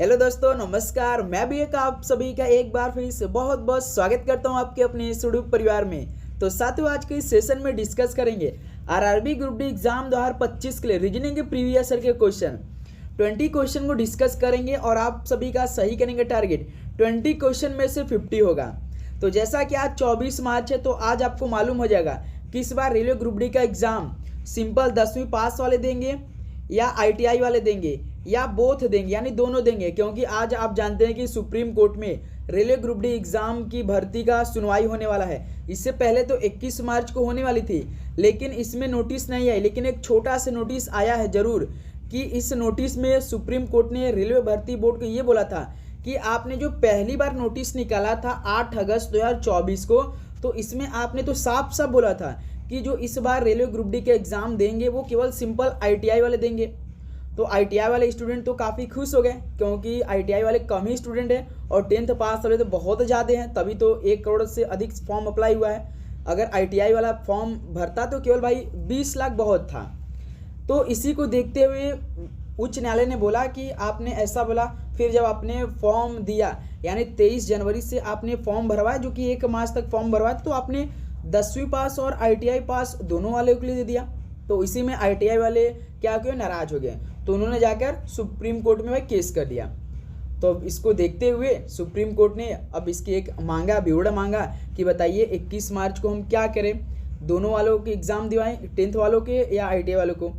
Hello दोस्तों, नमस्कार। मैं भी एक आप सभी का एक बार फिर से बहुत बहुत स्वागत करता हूं आपके अपने सुडूक परिवार में। तो साथियों, आज के इस सेशन में डिस्कस करेंगे आरआरबी ग्रुप डी एग्जाम 2025 के लिए रीजनिंग के प्रीवियस ईयर के क्वेश्चन 20 क्वेश्चन को डिस्कस करेंगे और आप सभी का सही करने का टारगेट 20 क्वेश्चन में से 50 होगा। तो जैसा कि आज 24 मार्च है, तो आज आपको मालूम हो जाएगा कि इस बार रेलवे ग्रुप डी का एग्जाम सिंपल 10वीं पास वाले देंगे या आईटीआई वाले देंगे या बोथ देंगे, यानी दोनों देंगे। क्योंकि आज आप जानते हैं कि सुप्रीम कोर्ट में रेलवे ग्रुप डी एग्जाम की भर्ती का सुनवाई होने वाला है। इससे पहले तो 21 मार्च को होने वाली थी, लेकिन इसमें नोटिस नहीं आई। लेकिन एक छोटा सा नोटिस आया है जरूर कि इस नोटिस में सुप्रीम कोर्ट ने रेलवे भर्ती बोर्ड को ये बोला था कि आपने जो पहली बार नोटिस निकाला था 8 अगस्त 2024 को, तो इसमें आपने तो साफ साफ बोला था कि जो इस बार रेलवे ग्रुप डी के एग्जाम देंगे वो केवल सिंपल आईटीआई वाले देंगे। तो आईटीआई वाले स्टूडेंट तो काफ़ी खुश हो गए, क्योंकि आईटीआई वाले कम ही स्टूडेंट हैं और 10th पास वाले तो बहुत ज़्यादा हैं, तभी तो 1 करोड़ से अधिक फॉर्म अप्लाई हुआ है। अगर आईटीआई वाला फॉर्म भरता तो केवल भाई 20 लाख बहुत था। तो इसी को देखते हुए उच्च न्यायालय ने बोला कि आपने ऐसा बोला। फिर जब आपने फॉर्म दिया, यानी 23 जनवरी से आपने फॉर्म भरवाया, जो कि 1 मार्च तक फॉर्म भरवाया, तो आपने 10वीं पास और आईटीआई पास दोनों वाले के लिए दे दिया। तो इसी में आईटीआई वाले क्या किए, नाराज हो गए, तो उन्होंने जाकर सुप्रीम कोर्ट में भाई केस कर दिया। तो इसको देखते हुए सुप्रीम कोर्ट ने अब इसकी एक मांगा, ब्यौरा मांगा कि बताइए 21 मार्च को हम क्या करें, दोनों वालों के एग्ज़ाम दिवाएं, 10th वालों के या आईटीआई वालों को।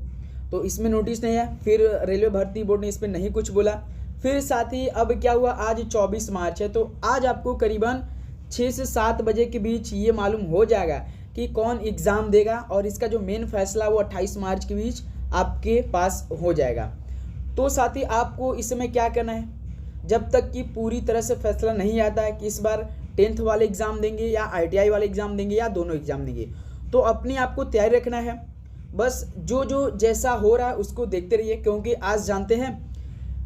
तो इसमें नोटिस नहीं है। फिर रेलवे भर्ती बोर्ड ने इस पर नहीं कुछ बोला। फिर साथ ही अब क्या हुआ, आज 24 मार्च है, तो आज आपको करीबन 6 से 7 बजे के बीच ये मालूम हो जाएगा कि कौन एग्ज़ाम देगा, और इसका जो मेन फैसला वो 28 मार्च के बीच आपके पास हो जाएगा। तो साथ ही आपको इस समय क्या करना है, जब तक कि पूरी तरह से फैसला नहीं आता है कि इस बार 10th वाले एग्ज़ाम देंगे या आईटीआई वाले एग्ज़ाम देंगे या दोनों एग्ज़ाम देंगे, तो अपने आप को तैयार रखना है। बस जो जैसा हो रहा है उसको देखते रहिए, क्योंकि आज जानते हैं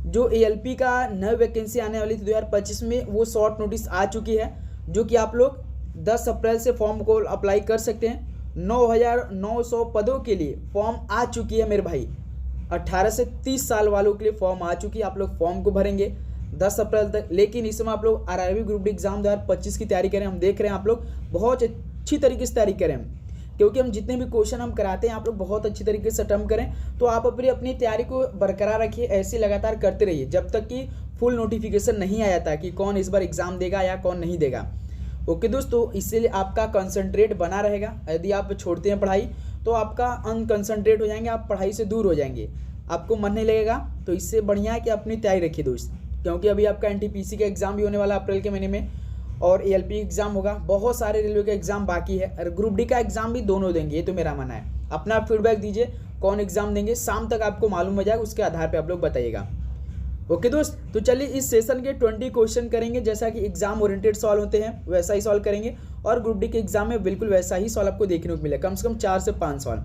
जो एएलपी का नई वैकेंसी आने वाली थी 2025 में, वो शॉर्ट नोटिस आ चुकी है, जो कि आप लोग 10 अप्रैल से फॉर्म को अप्लाई कर सकते हैं। 9,900 पदों के लिए फॉर्म आ चुकी है मेरे भाई। 18 से 30 साल वालों के लिए फॉर्म आ चुकी है। आप लोग फॉर्म को भरेंगे 10 अप्रैल तक। लेकिन इस समय आप लोग आरआरबी ग्रुप डी एग्जाम 2025 की तैयारी करें। हम देख रहे हैं आप लोग बहुत अच्छी तरीके से तैयारी करें, क्योंकि हम जितने भी क्वेश्चन हम कराते हैं आप लोग बहुत अच्छी तरीके से अटेम्प्ट करें। तो आप अपनी तैयारी को बरकरार रखिए, ऐसे लगातार करते रहिए जब तक कि फुल नोटिफिकेशन नहीं आ जाता कि कौन इस बार एग्ज़ाम देगा या कौन नहीं देगा। ओके दोस्तों, इसलिए आपका कंसंट्रेट बना रहेगा। यदि आप छोड़ते हैं पढ़ाई तो आपका अनकंसंट्रेट हो जाएंगे, आप पढ़ाई से दूर हो जाएंगे, आपको मन नहीं लगेगा। तो इससे बढ़िया है कि अपनी तैयारी रखिए दोस्त, क्योंकि अभी आपका एनटीपीसी का एग्ज़ाम भी होने वाला है अप्रैल के महीने में, और एएलपी एग्ज़ाम होगा। बहुत सारे रेलवे का एग्ज़ाम बाकी है, और ग्रुप डी का एग्ज़ाम भी दोनों देंगे, ये तो मेरा मानना है। अपना फीडबैक दीजिए कौन एग्ज़ाम देंगे, शाम तक आपको मालूम हो जाएगा, उसके आधार पर आप लोग बताइएगा। ओके दोस्त, तो चलिए इस सेशन के 20 क्वेश्चन करेंगे। जैसा कि एग्जाम ओरिएंटेड सॉल्व होते हैं वैसा ही सॉल्व करेंगे, और ग्रुप डी के एग्जाम में बिल्कुल वैसा ही सॉल्व आपको देखने को मिले, कम से कम 4 से 5 सॉल्व।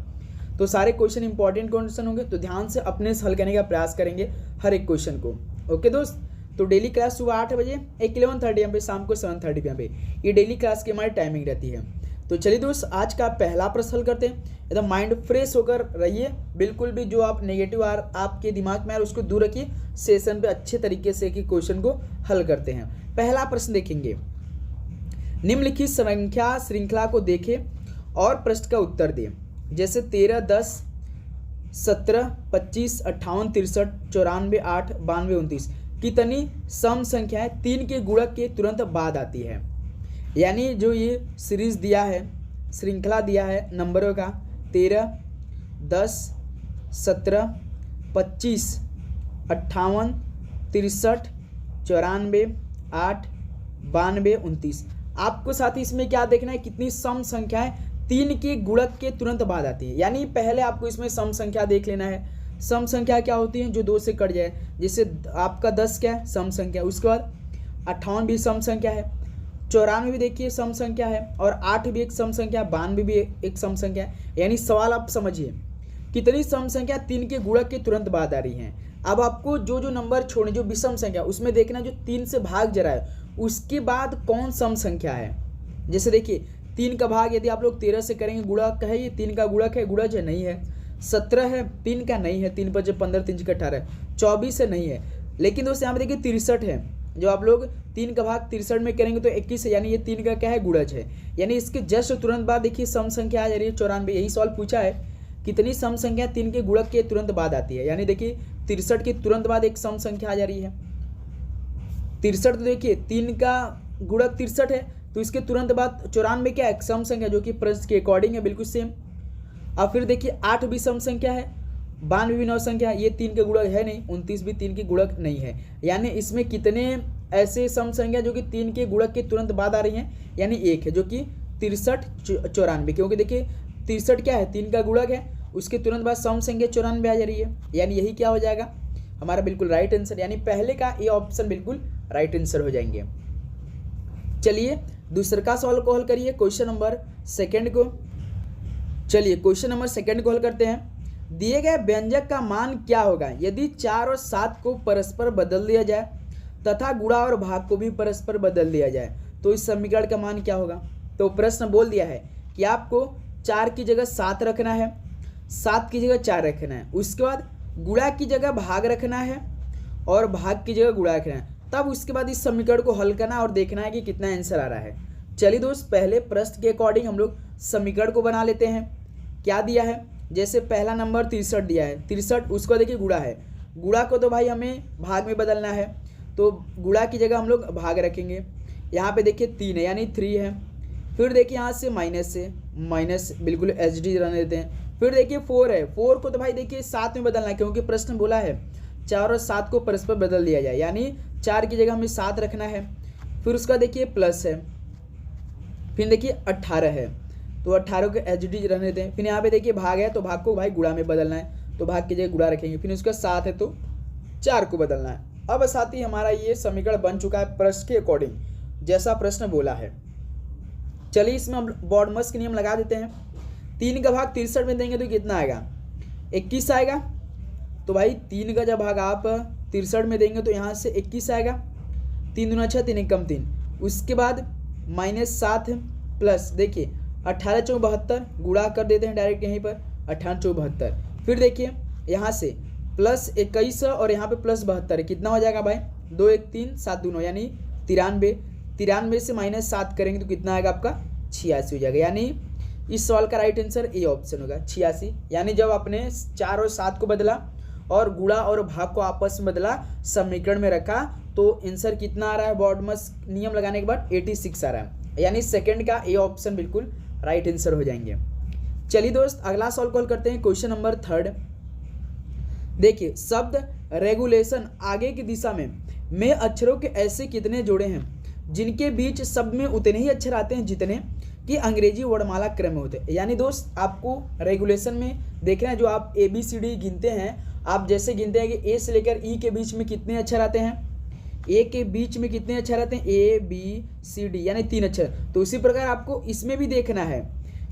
तो सारे क्वेश्चन इंपॉर्टेंट क्वेश्चन होंगे, तो ध्यान से अपने से हल करने का प्रयास करेंगे हर एक क्वेश्चन को। ओके दोस्त, तो डेली क्लास सुबह 8 बजे, एक 11:30 AM पे, शाम को 7:30 PM पे, ये डेली क्लास की हमारी टाइमिंग रहती है। तो चलिए दोस्त, आज का पहला प्रश्न हल करते हैं। एकदम माइंड फ्रेश होकर रहिए, बिल्कुल भी जो आप नेगेटिव आपके दिमाग में आ रहा है उसको दूर रखिए। सेशन पे अच्छे तरीके से कि क्वेश्चन को हल करते हैं। पहला प्रश्न देखेंगे, निम्नलिखित संख्या श्रृंखला को देखें और प्रश्न का उत्तर दें। जैसे 13, 10, 17, 25, 58, 63, 94, 8, 92, 29 कितनी सम संख्याएं 3 के गुणक के तुरंत बाद आती है। यानी जो ये सीरीज दिया है, श्रृंखला दिया है नंबरों का, 13, 10, 17, 25, 58, 63, 94, 8, 92, 29। आपको साथ ही इसमें क्या देखना है, कितनी सम संख्याएं 3 के गुणक के तुरंत बाद आती है। यानी पहले आपको इसमें सम संख्या देख लेना है। सम संख्या क्या होती है, जो 2 से कट जाए। जैसे आपका 10 क्या है, सम संख्या। उसके बाद 58 भी सम संख्या है, 94 भी देखिए सम संख्या है, और 8 भी एक सम संख्या, 92 भी एक सम संख्या है। यानी सवाल आप समझिए, कितनी सम संख्या 3 के गुणक के तुरंत बाद आ रही हैं। अब आपको जो नंबर छोड़े, जो विषम संख्या, उसमें देखना जो 3 से भाग जा रहा है उसके बाद कौन सम संख्या है। जैसे देखिए 3 का भाग यदि आप लोग 13 से करेंगे, गुणक है ये, 3 का गुणक है, गुणज है नहीं है। 17 है, 3 का नहीं है, 3 × 5 = 15, 3 × 18, 24 है नहीं है। लेकिन दोस्त यहाँ पे देखिए 63 है, जो आप लोग 3 का भाग 63 में करेंगे तो 21 है, यानी ये 3 का क्या है, गुणज है। यानी इसके जस्ट तुरंत बाद देखिए सम संख्या आ जा रही है 94। यही सवाल पूछा है, कितनी सम संख्या 3 के गुणक के तुरंत बाद आती है। यानी देखिए 63 के तुरंत बाद एक सम संख्या आ जा रही है 63। तो देखिए 3 का गुणक 63 है, तो इसके तुरंत बाद 94 क्या है, सम संख्या, जो कि प्रश्न के अकॉर्डिंग है, बिल्कुल सेम। अब फिर देखिए 8 भी सम संख्या है, 92 भी नौ संख्या, ये 3 के गुणक है नहीं, 29 भी 3 के गुणक नहीं है। यानी इसमें कितने ऐसे सम संख्या जो कि 3 के गुणक के तुरंत बाद आ रही हैं, यानी एक है, जो कि 63 94, क्योंकि देखिए 63 क्या है, 3 का गुणक है, उसके तुरंत बाद सम संख्या 94 आ जा रही है। यानी यही क्या हो जाएगा हमारा बिल्कुल राइट आंसर, यानी पहले का ये ऑप्शन बिल्कुल राइट आंसर हो जाएंगे। चलिए दूसरा का सवाल को हल करिए, क्वेश्चन नंबर सेकंड को। चलिए क्वेश्चन नंबर सेकंड को हल करते हैं। दिए गए व्यंजक का मान क्या होगा यदि 4 और 7 को परस्पर बदल दिया जाए तथा गुणा और भाग को भी परस्पर बदल दिया जाए, तो इस समीकरण का मान क्या होगा। तो प्रश्न बोल दिया है कि आपको 4 की जगह 7 रखना है, 7 की जगह 4 रखना है, उसके बाद गुणा की जगह भाग रखना है और भाग की जगह गुणा रखना है, तब उसके बाद इस समीकरण को हल करना और देखना है कि कितना आंसर आ रहा है। चलिए दोस्त पहले प्रश्न के अकॉर्डिंग हम लोग समीकरण को बना लेते हैं। क्या दिया है, जैसे पहला नंबर 63 दिया है, 63 उसको देखिए गुणा है, गुणा को तो भाई हमें भाग में बदलना है, तो गुणा की जगह हम लोग भाग रखेंगे। यहाँ पे देखिए 3 है यानी 3 है, फिर देखिए यहाँ से माइनस बिल्कुल एच डी रहने देते हैं। फिर देखिए 4 है, 4 को तो भाई देखिए 7 में बदलना है, क्योंकि प्रश्न बोला है 4 और 7 को परस्पर बदल दिया जाए, यानी 4 की जगह हमें 7 रखना है। फिर उसका देखिए प्लस है, फिर देखिए 18 है, तो 18 को एच डी रहने देते हैं। फिर यहाँ पे देखिए भाग है, तो भाग को भाई गुणा में बदलना है, तो भाग की जगह गुणा रखेंगे। फिर उसका 7 है तो 4 को बदलना है। अब साथ ही हमारा ये समीकरण बन चुका है प्रश्न के अकॉर्डिंग, जैसा प्रश्न बोला है। चलिए इसमें हम बॉडमस के नियम लगा देते हैं। 3 का भाग 63 में देंगे तो कितना आएगा, 21 आएगा। तो भाई 3 का जब भाग आप 63 में देंगे तो यहाँ से 21 आएगा, 3 दूना 6, 3 कम 3। उसके बाद -7 प्लस देखिए 18 चौक 72, गुणा कर देते हैं डायरेक्ट यहीं पर, 18 चौक 72। फिर देखिए यहाँ से प्लस 21 और यहाँ पे प्लस 72, कितना हो जाएगा भाई, 2 1 3 7 2 9 यानी 93। 93 से -7 करेंगे तो कितना आएगा आपका 86 हो जाएगा। यानी इस सवाल का राइट आंसर ए ऑप्शन होगा 86। यानी जब आपने 4 और 7 को बदला और गुणा और भाग को आपस में बदला, समीकरण में रखा, तो आंसर कितना आ रहा है, बॉडमस नियम लगाने के बाद 86 आ रहा है। यानी सेकंड का ए ऑप्शन बिल्कुल राइट आंसर हो जाएंगे। चलिए दोस्त अगला सवाल कॉल करते हैं, क्वेश्चन नंबर 3। देखिए शब्द रेगुलेशन आगे की दिशा में अक्षरों के ऐसे कितने जोड़े हैं जिनके बीच शब्द में उतने ही अक्षर आते हैं जितने कि अंग्रेजी वर्णमाला क्रम में होते हैं। यानी दोस्त आपको रेगुलेशन में देखना है, जो आप ABCD गिनते हैं, आप जैसे गिनते हैं कि ए से लेकर ई के बीच में कितने अक्षर आते हैं, ए के बीच में कितने अक्षर आते हैं, ABCD यानी 3 अक्षर। तो उसी प्रकार आपको इसमें भी देखना है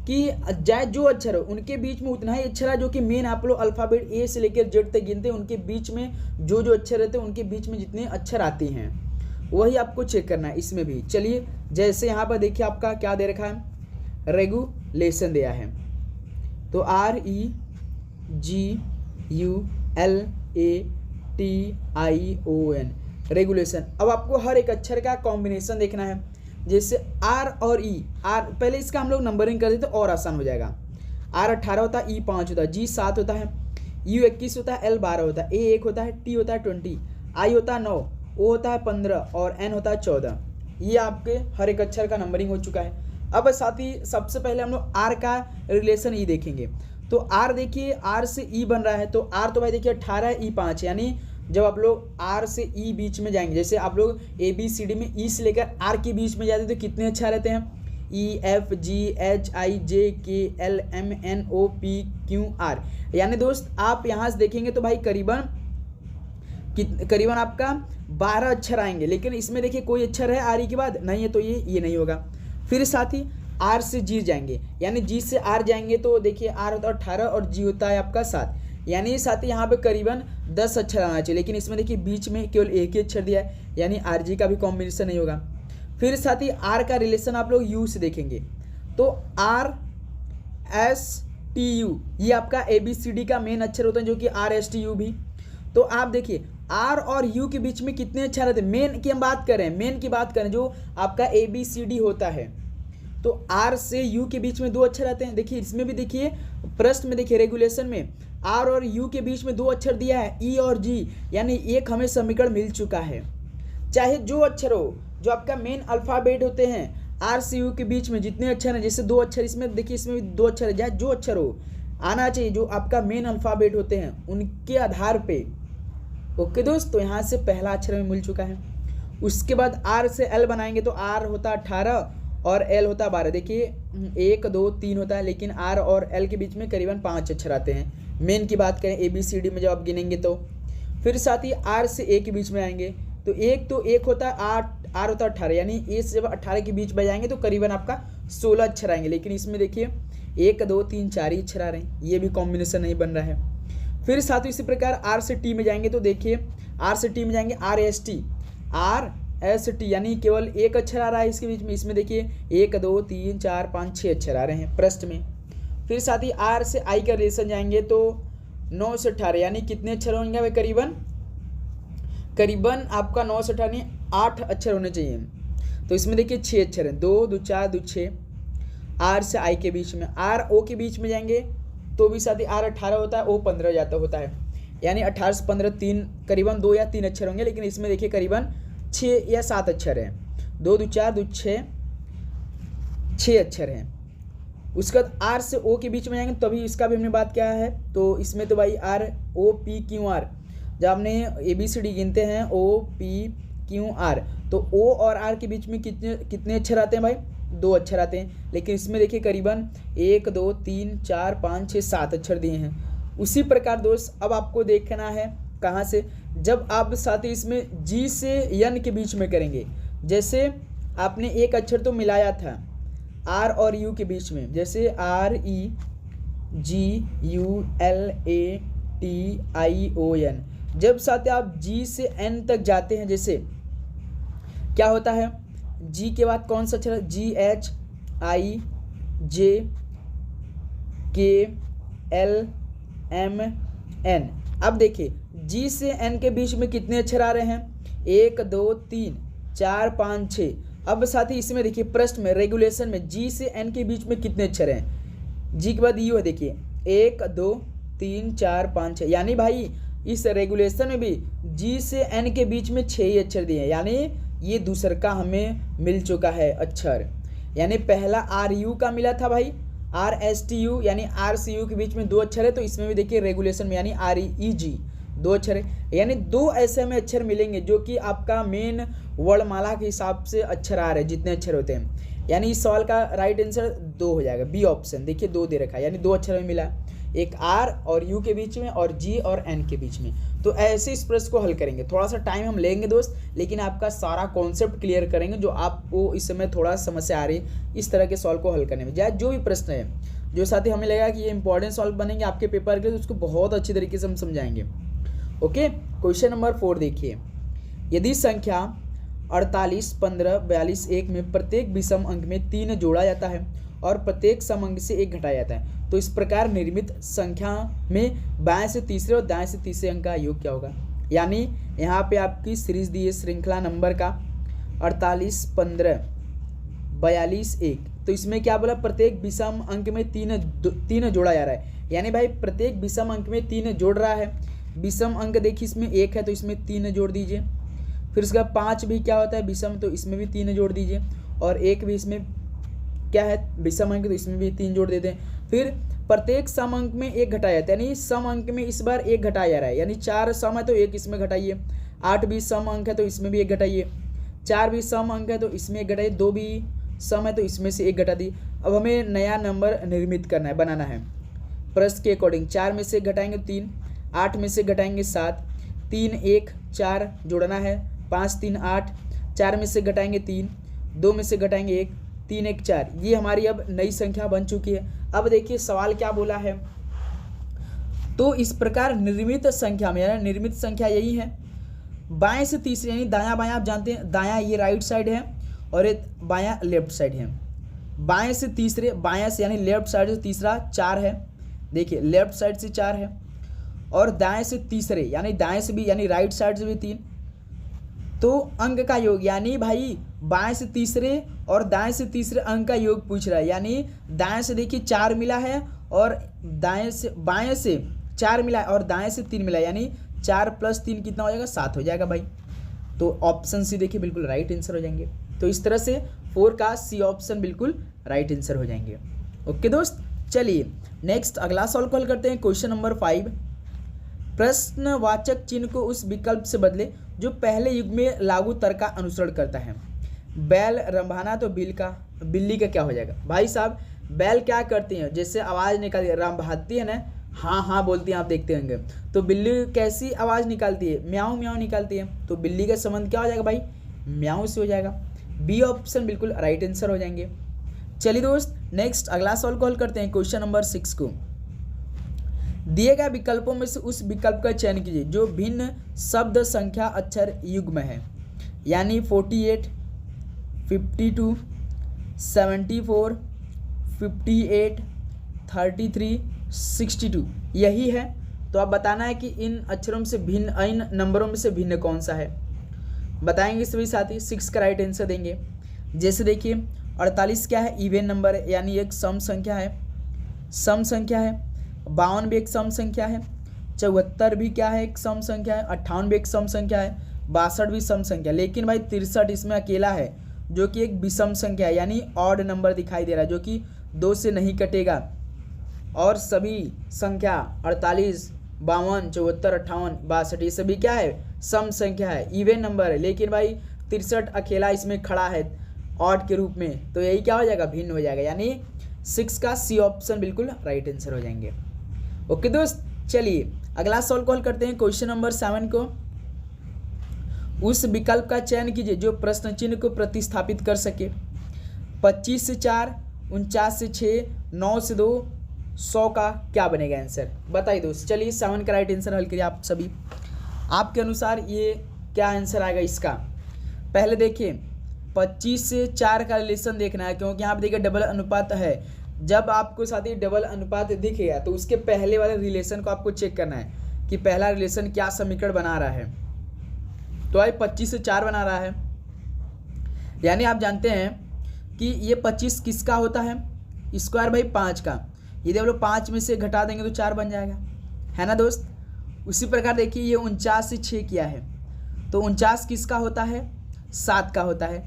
कि जाए जो अक्षर हो उनके बीच में उतना ही अक्षर है, जो कि मेन आप लोग अल्फ़ाबेट ए से लेकर जेड तक गिनते हैं, उनके बीच में जो जो अक्षर रहते हैं उनके बीच में जितने अक्षर आते हैं वही आपको चेक करना है इसमें भी। चलिए जैसे यहाँ पर देखिए आपका क्या दे रखा है, रेगुलेशन दिया है, तो REGULATION रेगुलेशन। अब आपको हर एक अक्षर का कॉम्बिनेशन देखना है, जैसे R और E, R पहले इसका हम लोग नंबरिंग कर देते तो और आसान हो जाएगा। R 18 होता है, E 5 होता है, G 7 होता है, U 21 होता है, L 12 होता है, A 1 होता है, T होता है 20, I होता है 9, O होता है 15 और N होता है 14। ये आपके हर एक अक्षर का नंबरिंग हो चुका है। अब साथ ही सबसे पहले हम लोग R का रिलेशन E देखेंगे। तो R देखिए R से E बन रहा है, तो R तो भाई देखिए 18 है, E 5, यानी जब आप लोग R से E बीच में जाएंगे, जैसे आप लोग ABCD में E से लेकर R के बीच में जाते हैं तो कितने अक्षर रहते हैं, EFGHIJKLMNOPQR। यानी दोस्त आप यहाँ से देखेंगे तो भाई करीबन आपका 12 अक्षर आएंगे, लेकिन इसमें देखिए कोई अक्षर है R के बाद नहीं है, तो ये नहीं होगा। फिर साथ ही R से G जाएंगे, यानी G से R जाएंगे तो देखिए R होता है 18 और G होता है आपका 7, यानी साथ ही यहाँ पे करीबन 10 अक्षर आना चाहिए, लेकिन इसमें देखिए बीच में केवल एक ही अक्षर दिया है, यानी RG का भी कॉम्बिनेशन नहीं होगा। फिर साथ ही R का रिलेशन आप लोग U से देखेंगे, तो RSTU ये आपका ABCD का मेन अक्षर होता है, जो कि RSTU भी। तो आप देखिए आर और यू के बीच में कितने अक्षर रहते हैं। मेन की हम बात करें, मेन की बात करें जो आपका ABCD होता है, तो आर से यू के बीच में 2 अक्षर आते हैं। देखिए इसमें भी देखिए प्रश्न में देखिए रेगुलेशन में आर और यू के बीच में 2 अक्षर दिया है, ई और जी, यानी एक हमें समीकरण मिल चुका है। चाहे जो अक्षर हो, जो आपका मेन अल्फ़ाबेट होते हैं, आर से यू के बीच में जितने अक्षर हैं, जैसे 2 अक्षर इसमें देखिए, इसमें भी 2 अक्षर है, चाहे जो अक्षर हो आना चाहिए, जो आपका मेन अल्फ़ाबेट होते हैं उनके आधार पे। ओके दोस्त, तो यहाँ से पहला अक्षर हमें मिल चुका है। उसके बाद आर से एल बनाएंगे तो आर होता 18 और एल होता 12। देखिए 1 2 3 होता है, लेकिन आर और एल के बीच में करीबन 5 अक्षर आते हैं। मेन की बात करें ABCD में जब आप गिनेंगे तो फिर साथ ही आर से ए के बीच में आएंगे तो एक होता है 8, आर होता है 18, यानी ए से जब 18 के बीच बजाएंगे तो करीबन आपका 16 अक्षर आएंगे। लेकिन इसमें देखिए 1 2 3 4 ही अक्षर आ रहे हैं, ये भी कॉम्बिनेशन नहीं बन रहा है। फिर साथ ही इसी प्रकार आर से टी में जाएंगे तो देखिए आर से टी में जाएंगे RST, यानी केवल एक अक्षर आ रहा है इसके बीच में। इसमें देखिए 1 2 3 4 5 6 अक्षर आ रहे हैं प्रश्न में। फिर साथ ही आर से आई का रिलेशन जाएंगे तो 9 से 18, यानी कितने अक्षर होंगे भाई, करीबन आपका 9 से 18 8 अक्षर होने चाहिए। तो इसमें देखिए 6 अक्षर हैं, 2 2 4 2 6 आर से आई के बीच में। आर ओ के बीच में जाएंगे तो भी साथ ही आर 18 होता है, ओ 15 जाता होता है, यानी 18 से 15 3 करीबन 2 या 3 अक्षर होंगे। लेकिन इसमें देखिए करीबन 6 या 7 अक्षर हैं, 2 2 4 2 6 अक्षर हैं। उसके बाद आर से ओ के बीच में जाएंगे तभी इसका भी हमने बात किया है। तो इसमें तो भाई ROPQR, जब हमने ABCD गिनते हैं OPQR, तो O और R के बीच में कितने अक्षर आते हैं भाई, 2 अक्षर आते हैं। लेकिन इसमें देखिए करीबन 1 2 3 4 5 6 7 अक्षर दिए हैं। उसी प्रकार दोस्त अब आपको देखना है कहाँ से, जब आप साथ ही इसमें G से N के बीच में करेंगे। जैसे आपने एक अक्षर तो मिलाया था R और U के बीच में, जैसे REGULATION, जब साथ ही आप G से N तक जाते हैं, जैसे क्या होता है, G के बाद कौन सा अक्षर है, GHIJKLMN। अब देखिए G से N के बीच में कितने अक्षर आ रहे हैं, 1 2 3 4 5 6। अब साथ ही इसमें देखिए प्रश्न में रेगुलेशन में G से N के बीच में कितने अक्षर हैं, G के बाद U है, देखिए 1 2 3 4 5 6, यानी भाई इस रेगुलेशन में भी G से N के बीच में 6 ही अक्षर दिए हैं, यानी ये दूसर का हमें मिल चुका है अक्षर। यानी पहला RU का मिला था भाई, RSTU, यानी RCU के बीच में 2 अक्षर है, तो इसमें भी देखिए रेगुलेशन में यानी REG 2 अक्षर है, यानी 2 ऐसे में अक्षर मिलेंगे जो कि आपका मेन वर्णमाला के हिसाब से अक्षर आ रहे हैं, जितने अक्षर होते हैं। यानी इस सवाल का राइट आंसर 2 हो जाएगा, बी ऑप्शन। देखिए 2 दे रखा है, यानी 2 अक्षर में मिला, एक R और U के बीच में और G और N के बीच में। तो ऐसे इस प्रश्न को हल करेंगे, थोड़ा सा टाइम हम लेंगे दोस्त, लेकिन आपका सारा कॉन्सेप्ट क्लियर करेंगे जो आपको इस समय थोड़ा समस्या आ रही है इस तरह के सवाल को हल करने में। चाहे जो भी प्रश्न है, जो साथ ही हमें लगा कि ये इंपॉर्टेंट सवाल बनेंगे आपके पेपर के, तो उसको बहुत अच्छी तरीके से हम समझाएंगे। ओके, क्वेश्चन नंबर 4 देखिए, यदि संख्या 48 15 42 1 में प्रत्येक विषम अंक में 3 जोड़ा जाता है और प्रत्येक सम अंक से 1 घटाया जाता है, तो इस प्रकार निर्मित संख्या में बाएं से तीसरे और दाएं से तीसरे अंक का योग क्या होगा। यानी यहाँ पे आपकी सीरीज दी है श्रृंखला नंबर का 48 15 42 1, तो इसमें क्या बोला, प्रत्येक विषम अंक में 3 जोड़ा जा रहा है, यानी भाई प्रत्येक विषम अंक में 3 जोड़ रहा है। विषम अंक देखिए इसमें 1 है तो इसमें 3 जोड़ दीजिए, फिर उसका 5 भी क्या होता है विषम, तो इसमें भी 3 जोड़ दीजिए, और 1 भी इसमें क्या है विषम अंक, तो इसमें भी 3 जोड़ देते हैं। फिर प्रत्येक सम अंक में 1 घटाया जाता है, यानी सम अंक में इस बार 1 घटाया जा रहा है, यानी 4 सम है तो 1 इसमें घटाइए, 8 भी सम अंक है तो इसमें भी 1 घटाइए, 4 भी सम अंक है तो इसमें 1 घटाइए, 2 भी सम है तो इसमें से 1 घटा दी। अब हमें नया नंबर निर्मित करना है, बनाना है प्रश्न के अकॉर्डिंग। 4 में से घटाएंगे 3, 8 में से घटाएंगे 7, 3 1 4 जोड़ना है, 5 3 8, 4 में से घटाएंगे 3, 2 में से घटाएंगे 1, 3 1 4। ये हमारी अब नई संख्या बन चुकी है। अब देखिए सवाल क्या बोला है, तो इस प्रकार निर्मित संख्या में, यानी निर्मित संख्या यही है, बाएं से तीसरे, यानी दायां बायां आप जानते हैं, दायां ये राइट साइड है और ये बायां लेफ्ट साइड है। बाएं से तीसरे, बायां से यानी लेफ्ट साइड से तीसरा 4 है, देखिए लेफ्ट साइड से 4 है, और दाएं से तीसरे यानी दाएं से भी यानी राइट साइड से भी 3, तो अंक का योग यानी भाई बाएं से तीसरे और दाएं से तीसरे अंक का योग पूछ रहा है। यानी दाएं से देखिए 4 मिला है और बाएं से 4 मिला है और दाएं से 3 मिला है, यानी 4 + 3 कितना हो जाएगा, 7 हो जाएगा भाई। तो ऑप्शन सी देखिए बिल्कुल राइट आंसर हो जाएंगे। तो इस तरह से 4 का सी ऑप्शन बिल्कुल राइट आंसर हो जाएंगे। ओके दोस्त, चलिए नेक्स्ट अगला सॉल्व कॉल करते हैं। क्वेश्चन नंबर 5, प्रश्नवाचक चिन्ह को उस विकल्प से बदले जो पहले युग में लागू तर्क का अनुसरण करता है। बैल रंभाना तो बिल्ली का क्या हो जाएगा भाई साहब। बैल क्या करती हैं, जैसे आवाज़ निकालती है, रंभाती है ना, हाँ हाँ बोलती हैं, आप देखते होंगे। तो बिल्ली कैसी आवाज़ निकालती है, म्याऊं म्याऊं निकालती है। तो बिल्ली का संबंध क्या हो जाएगा भाई, म्याऊं से हो जाएगा। बी ऑप्शन बिल्कुल राइट आंसर हो जाएंगे। चलिए दोस्त नेक्स्ट अगला सॉल्व कॉल करते हैं। क्वेश्चन नंबर 6 को दिए गए विकल्पों में से उस विकल्प का चयन कीजिए जो भिन्न शब्द संख्या अक्षर युग्म है। यानी 48, 52, 74, 58, 33, 62 यही है। तो आप बताना है कि इन अक्षरों में से भिन्न, इन नंबरों में से भिन्न कौन सा है, बताएंगे सभी साथी। 6 का राइट आंसर देंगे। जैसे देखिए 48 क्या है, इवन नंबर है, यानी एक सम संख्या है, सम संख्या है। 52 भी एक सम संख्या है। 74 भी क्या है, एक सम संख्या है। 58 भी एक सम संख्या है। 62 भी सम संख्या। लेकिन भाई 63 इसमें अकेला है जो कि एक विषम संख्या है, यानी ऑड नंबर दिखाई दे रहा है जो कि 2 से नहीं कटेगा। और सभी संख्या 48, 52, 74, 58, 62 ये सभी क्या है, सम संख्या है, इवन नंबर है। लेकिन भाई 63 अकेला इसमें खड़ा है ऑड के रूप में, तो यही क्या हो जाएगा, भिन्न हो जाएगा। यानी 6 का सी ऑप्शन बिल्कुल राइट आंसर हो जाएंगे। ओके दोस्त, चलिए अगला सॉल्व कॉल करते हैं। क्वेश्चन नंबर 7 को उस विकल्प का चयन कीजिए जो प्रश्न चिन्ह को प्रतिस्थापित कर सके। 25 से 4, 49 से 6, 9 से 2, 100 का क्या बनेगा आंसर, बताइए दोस्त। चलिए 7 का राइट आंसर हल करिए आप सभी। आपके अनुसार ये क्या आंसर आएगा इसका। पहले देखिए 25 से 4 का रिलेशन देखना है, क्योंकि यहाँ पे देखिए डबल अनुपात है। जब आपको साथी डबल अनुपात दिखेगा तो उसके पहले वाले रिलेशन को आपको चेक करना है कि पहला रिलेशन क्या समीकरण बना रहा है। तो भाई 25 से 4 बना रहा है, यानी आप जानते हैं कि ये 25 किसका होता है, स्क्वायर भाई 5 का। यदि हम लोग 5 में से घटा देंगे तो 4 बन जाएगा, है ना दोस्त। उसी प्रकार देखिए ये 49 से 6 किया है, तो 49 किसका होता है, 7 का होता है।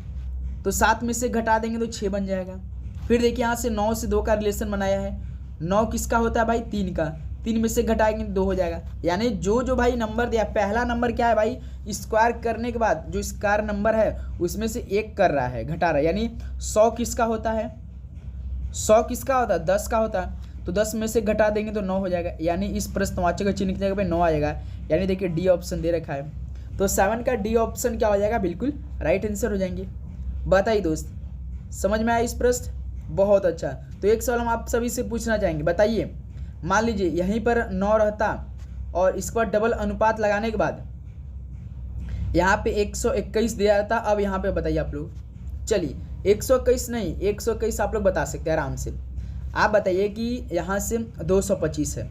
तो 7 में से घटा देंगे तो 6 बन जाएगा। फिर देखिए यहाँ से 9 से 2 का रिलेशन बनाया है, 9 किसका होता है भाई, 3 का। 3 में से घटाएंगे तो 2 हो जाएगा। यानी जो भाई नंबर दिया, पहला नंबर क्या है भाई, स्क्वायर करने के बाद जो स्क्वायर नंबर है उसमें से 1 कर रहा है, घटा रहा है। यानी 100 किसका होता है, 100 किसका होता है, 10 का होता है। तो 10 में से घटा देंगे तो 9 हो जाएगा। यानी इस प्रश्नवाचक का चिन्ह की जगह पे 9 आएगा। यानी देखिए डी ऑप्शन दे रखा है, तो 7 का डी ऑप्शन क्या हो जाएगा, बिल्कुल राइट आंसर हो जाएंगे। बताइए दोस्त, समझ में आया इस प्रश्न, बहुत अच्छा। तो एक सवाल हम आप सभी से पूछना चाहेंगे, बताइए मान लीजिए यहीं पर 9 रहता और इस पर डबल अनुपात लगाने के बाद यहाँ पे 121 दिया रहता। अब यहाँ पे बताइए आप लोग, चलिए 121 नहीं, 121 आप लोग बता सकते हैं आराम से। आप बताइए कि यहाँ से 225 है,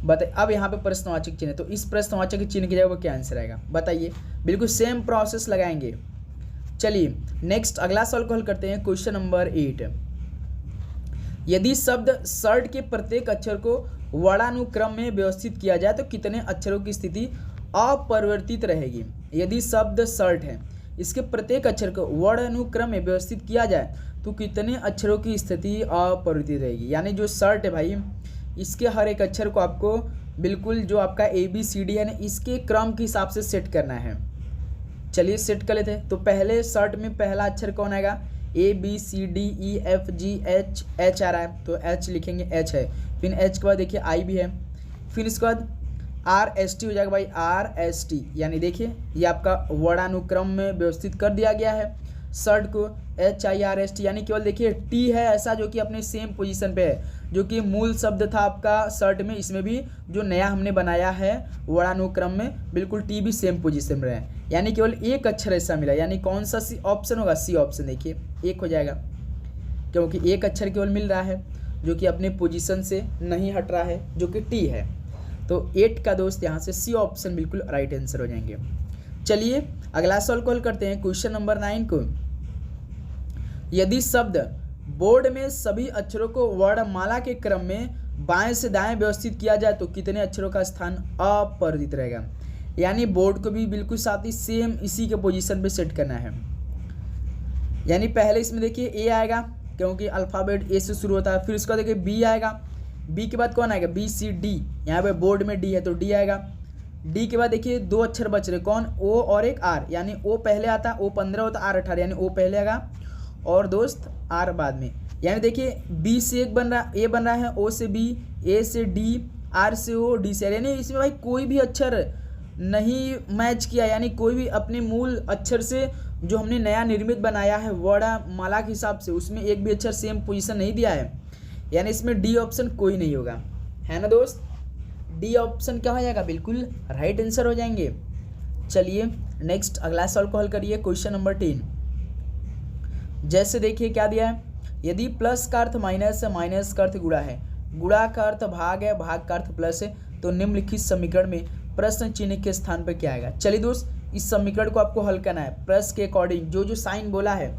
बताइए। अब यहाँ पे प्रश्नवाचक चिन्ह है, तो इस प्रश्नवाचक चिन्ह की जगह वो क्या आंसर आएगा, बताइए। बिल्कुल सेम प्रोसेस लगाएंगे। चलिए नेक्स्ट अगला सवाल को हल करते हैं। क्वेश्चन नंबर 8, यदि शब्द शर्ट के प्रत्येक अक्षर को वर्णानुक्रम में व्यवस्थित किया जाए तो कितने अक्षरों की स्थिति अपरिवर्तित रहेगी। यदि शब्द शर्ट है, इसके प्रत्येक अक्षर को वर्णानुक्रम में व्यवस्थित किया जाए तो कितने अक्षरों की स्थिति अपरिवर्तित रहेगी। यानी जो शर्ट है भाई, इसके हर एक अक्षर को आपको बिल्कुल जो आपका ABCD है ना, इसके क्रम के हिसाब से सेट करना है। चलिए सेट कर लेते हैं। तो पहले शर्ट में पहला अक्षर कौन आएगा, ABCDEFGH H आ रहा है, तो H लिखेंगे, H है। फिर H के बाद देखिए I भी है। फिर इसके बाद RST हो जाएगा भाई, RST। यानी देखिए ये आपका वर्णानुक्रम में व्यवस्थित कर दिया गया है शर्ट को, HIRST। यानी केवल देखिए T है ऐसा जो कि अपने सेम पोजीशन पे है, जो कि मूल शब्द था आपका शर्ट में, इसमें भी जो नया हमने बनाया है वर्णानुक्रम में, बिल्कुल T भी सेम पोजीशन में है। यानी केवल एक अक्षर ऐसा मिला। यानी कौन सा सी ऑप्शन होगा, सी ऑप्शन। देखिए 1 हो जाएगा, क्योंकि एक अक्षर केवल मिल रहा है जो कि अपने पोजीशन से नहीं हट रहा है, जो कि T है। तो 8 का दोस्त यहाँ से सी ऑप्शन बिल्कुल राइट आंसर हो जाएंगे। चलिए अगला सवाल को हल करते हैं, क्वेश्चन नंबर 9 को। यदि शब्द बोर्ड में सभी अक्षरों को वर्णमाला के क्रम में बाएं से दाएं व्यवस्थित किया जाए तो कितने अक्षरों का स्थान अपरिवर्तित रहेगा। यानी बोर्ड को भी बिल्कुल साथ ही सेम इसी के पोजीशन पे सेट करना है। यानी पहले इसमें देखिए ए आएगा क्योंकि अल्फ़ाबेट ए से शुरू होता है, फिर उसका देखिए बी आएगा, बी के बाद कौन आएगा बी सी डी, यहाँ पे बोर्ड में डी है तो डी आएगा। डी के बाद देखिए 2 अक्षर बच रहे, कौन ओ और एक आर, यानी ओ पहले आता, ओ 15 होता, आर 18, यानी ओ पहले आएगा और दोस्त आर बाद में। यानी देखिए बी से एक बन रहा, ए बन रहा है, ओ से बी, ए से डी, आर से ओ, डी से आर, यानी इसमें भाई कोई भी अक्षर नहीं मैच किया, यानी कोई भी अपने मूल अक्षर से जो हमने नया निर्मित बनाया है वर्णमाला के हिसाब से उसमें एक भी अक्षर सेम पोजीशन नहीं दिया है, यानी इसमें डी ऑप्शन कोई नहीं होगा, है ना दोस्त। डी ऑप्शन क्या हो जाएगा, बिल्कुल राइट आंसर हो जाएंगे। चलिए नेक्स्ट अगला सवाल को हल करिए, क्वेश्चन नंबर 10। जैसे देखिए क्या दिया है, यदि प्लस का अर्थ माइनस है, माइनस का अर्थ गुणा है, गुणा का अर्थ भाग है, भाग का अर्थ प्लस है, तो निम्नलिखित समीकरण में प्रश्न चिन्ह के स्थान पर क्या आएगा। चलिए दोस्त इस समीकरण को आपको हल करना है। प्रश्न के अकॉर्डिंग जो साइन बोला है,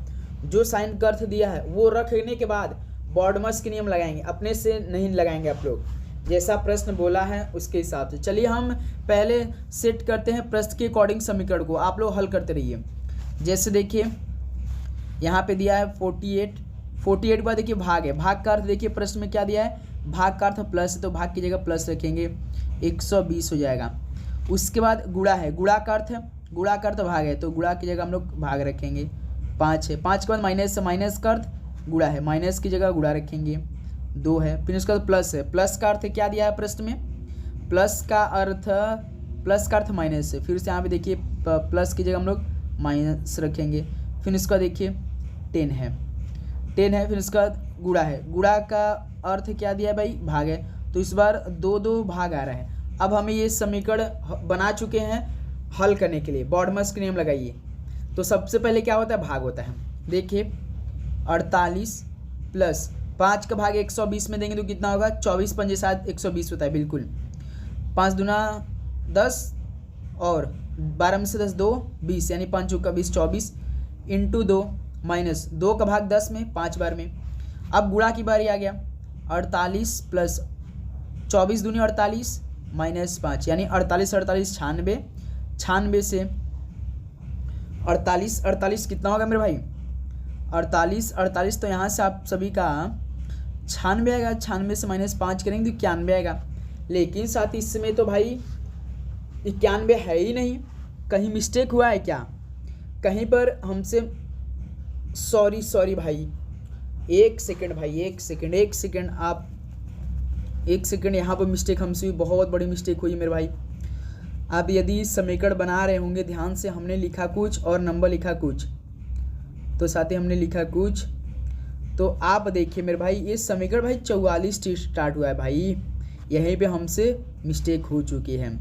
जो साइन का अर्थ दिया है वो रखने के बाद बॉडमस के नियम लगाएंगे, अपने से नहीं लगाएंगे आप लोग, जैसा प्रश्न बोला है उसके हिसाब से। चलिए हम पहले सेट करते हैं प्रश्न के अकॉर्डिंग समीकरण को, आप लोग हल करते रहिए। जैसे देखिए यहाँ पे दिया है 48 के बाद देखिए भाग है, भाग का अर्थ देखिए प्रश्न में क्या दिया है, भाग का अर्थ प्लस है तो भाग की जगह प्लस रखेंगे, 120 हो जाएगा। उसके बाद गुणा है, गुणा का अर्थ है, गुणा का अर्थ भाग है तो गुणा की जगह हम लोग भाग रखेंगे, 5 है। 5 के बाद माइनस है, माइनस का अर्थ गुणा है, माइनस की जगह गुणा रखेंगे, 2 है। फिर उसके बाद प्लस है, प्लस का अर्थ क्या दिया है प्रश्न में, प्लस का अर्थ माइनस है, फिर से यहाँ पे देखिए प्लस की जगह हम लोग माइनस रखेंगे। फिर इसका देखिए 10 है, फिर उसका गुणा है, गुणा का अर्थ क्या दिया है भाई, भाग है, तो इस बार 2 भाग आ रहा है। अब हमें ये समीकरण बना चुके हैं हल करने के लिए, बॉडमस के नियम लगाइए। तो सबसे पहले क्या होता है, भाग होता है। देखिए 48 प्लस 5 का भाग 120 में देंगे तो कितना होगा, 24 पंजे 7 120 होता है, बिल्कुल। 5 दूना 10 और 12 में से 10 2 20, यानी 5 चौका 20 24 इंटू 2 माइनस 2 का भाग 10 में 5 बार में। अब गुणा की बारी आ गया, 48 प्लस 24 दूनी 48 माइनस 5, यानी 48 96 से 48 कितना होगा मेरे भाई, 48 तो यहाँ से आप सभी का 96 आएगा, 96 से माइनस 5 करेंगे तो 91 आएगा। लेकिन साथ ही इसमें तो भाई 91 है ही नहीं, कहीं मिस्टेक हुआ है क्या, कहीं पर हमसे सॉरी भाई, एक सेकंड आप यहाँ पर मिस्टेक हमसे भी बहुत बड़ी मिस्टेक हुई मेरे भाई। आप यदि समीकरण बना रहे होंगे ध्यान से, हमने लिखा कुछ और नंबर लिखा कुछ, तो साथ ही हमने लिखा कुछ, तो आप देखिए मेरे भाई ये समीकरण भाई 44 स्टार्ट हुआ है भाई, यहीं पे हमसे मिस्टेक हो चुकी है।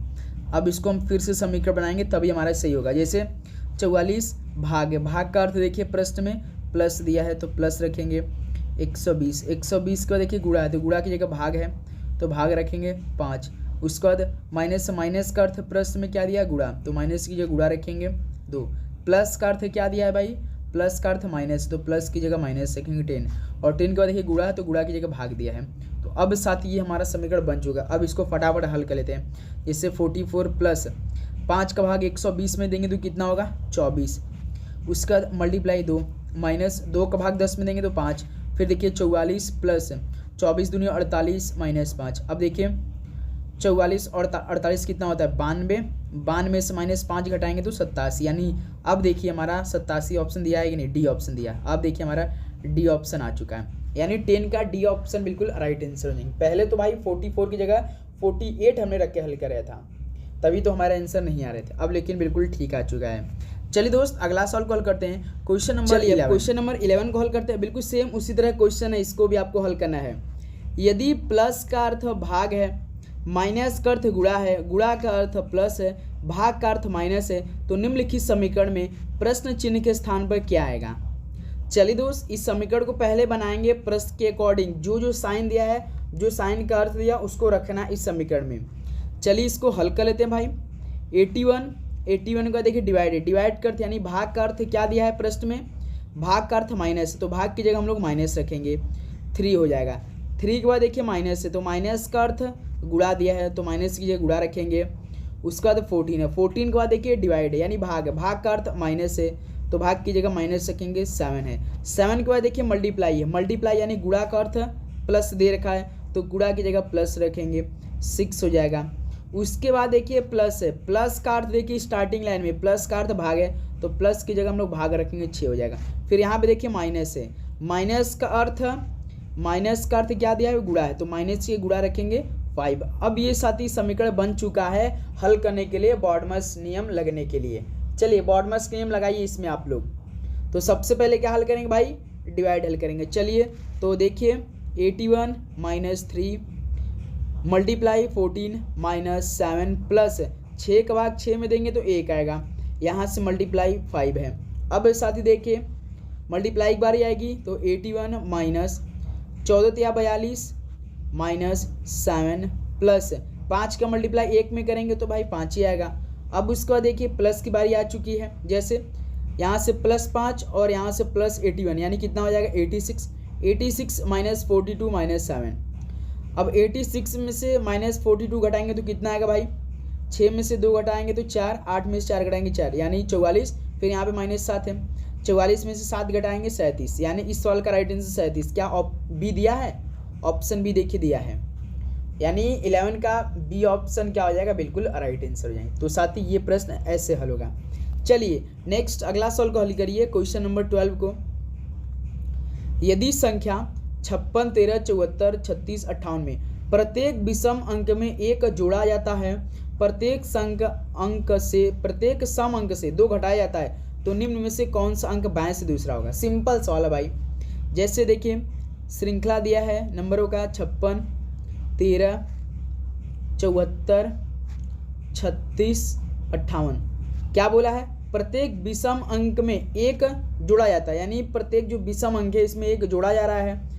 अब इसको हम फिर से समीकरण बनाएंगे तभी हमारा सही होगा। जैसे 44 भाग है, भाग का अर्थ देखिए प्रश्न में प्लस दिया है तो प्लस रखेंगे, 120 का देखिए गुणा है तो गुणा की जगह भाग है तो भाग रखेंगे 5। उसके बाद माइनस का अर्थ प्रश्न में क्या दिया, गुणा, तो माइनस की जगह गुणा रखेंगे 2। प्लस का अर्थ क्या दिया है भाई, प्लस का अर्थ माइनस, तो प्लस की जगह माइनस रखेंगे 10, और 10 के बाद देखिए गुणा है तो गुणा की जगह भाग दिया है। तो अब साथ ये हमारा समीकरण बन चुका। अब इसको फटाफट हल कर लेते हैं। इससे 44 प्लस 5 का भाग 120 में देंगे तो कितना होगा, 24। उसका मल्टीप्लाई 2 माइनस 2 का भाग 10 में देंगे तो 5। फिर देखिए 44 प्लस 24 दूनी 48 माइनस 5। अब देखिए 44 और 48 कितना होता है, 92 से माइनस 5 घटाएंगे तो 87, यानी अब देखिए हमारा 87 ऑप्शन दिया है कि नहीं, डी ऑप्शन दिया। अब देखिए हमारा डी ऑप्शन आ चुका है, यानी 10 का डी ऑप्शन बिल्कुल राइट आंसर हो जाएंगे। पहले तो भाई 44 की जगह 48 हमने रख के हल कराया था, तभी तो हमारे आंसर नहीं आ रहे थे। अब लेकिन बिल्कुल ठीक आ चुका है। चलिए दोस्त अगला सवाल को हल करते हैं, क्वेश्चन नंबर 11 को हल करते हैं। बिल्कुल सेम उसी तरह क्वेश्चन है, इसको भी आपको हल करना है। यदि प्लस का अर्थ भाग है, माइनस का अर्थ गुणा है, गुणा का अर्थ प्लस है, भाग का अर्थ माइनस है, तो निम्नलिखित समीकरण में प्रश्न चिन्ह के स्थान पर क्या आएगा। चलिए दोस्त इस समीकरण को पहले बनाएंगे प्रश्न के अकॉर्डिंग, जो साइन दिया है, जो साइन का अर्थ दिया उसको रखना इस समीकरण में। चलिए इसको हल कर लेते हैं भाई। 81 का देखिए डिवाइड करते यानी भाग का अर्थ क्या दिया है प्रश्न में, भाग का अर्थ माइनस, तो भाग की जगह हम लोग माइनस रखेंगे, 3 हो जाएगा। 3 के बाद देखिए माइनस है, तो माइनस का अर्थ गुणा दिया है तो माइनस की जगह गुणा रखेंगे। उसके बाद 14 है, 14 के बाद देखिए डिवाइड है यानी भाग का अर्थ माइनस है तो भाग की जगह माइनस रखेंगे। 7 है, 7 के बाद देखिए मल्टीप्लाई है, मल्टीप्लाई यानी गुणा का अर्थ प्लस दे रखा है तो गुणा की जगह प्लस रखेंगे, 6 हो जाएगा। उसके बाद देखिए प्लस है, प्लस का अर्थ देखिए स्टार्टिंग लाइन में प्लस का अर्थ भाग है तो प्लस की जगह हम लोग भाग रखेंगे, 6 हो जाएगा। फिर यहाँ पे देखिए माइनस है, माइनस का अर्थ क्या दिया है गुणा है तो माइनस के गुणा रखेंगे 5। अब ये साथी समीकरण बन चुका है हल करने के लिए बॉडमस नियम लगने के लिए। चलिए बॉडमस नियम लगाइए इसमें आप लोग। तो सबसे पहले क्या हल करेंगे भाई, डिवाइड हल करेंगे। चलिए तो देखिए 81 माइनस 3 मल्टीप्लाई 14 माइनस 7 प्लस 6 का भाग 6 में देंगे तो 1 आएगा, यहाँ से मल्टीप्लाई 5 है। अब साथी देखिए मल्टीप्लाई एक बार ही आएगी तो 81 माइनस 14 42 माइनस 7 प्लस 5 का मल्टीप्लाई 1 में करेंगे तो भाई 5 ही आएगा। अब उसके बाद देखिए प्लस की बारी आ चुकी है, जैसे यहाँ से +5 और यहाँ से +81 यानी कितना हो जाएगा 86 माइनस 42 माइनस 7। अब 86 में से माइनस 42 घटाएंगे तो कितना आएगा भाई, 6 में से 2 घटाएंगे तो 4, 8 में से 4 घटाएंगे 4 यानी 44। फिर यहाँ पे -7 है, 44 में से 7 घटाएंगे 37 यानी इस सवाल का राइट आंसर 37। क्या बी दिया है, ऑप्शन बी देखिए दिया है, यानी 11 का बी ऑप्शन क्या हो जाएगा, बिल्कुल राइट आंसर हो जाएगा। तो साथी ये प्रश्न ऐसे हल होगा। चलिए नेक्स्ट अगला सवाल को हल करिए, क्वेश्चन नंबर 12 को। यदि संख्या 56 13 74 36 58 में प्रत्येक विषम अंक में 1 जोड़ा जाता है, प्रत्येक सम अंक से 2 घटाया जाता है, तो निम्न में से कौन सा अंक बाएं से दूसरा होगा। सिंपल सवाल है भाई। जैसे देखिए श्रृंखला दिया है नंबरों का 56 13 74 36 58। क्या बोला है, प्रत्येक विषम अंक में 1 जोड़ा जाता है, यानी प्रत्येक जो विषम अंक है इसमें 1 जोड़ा जा रहा है।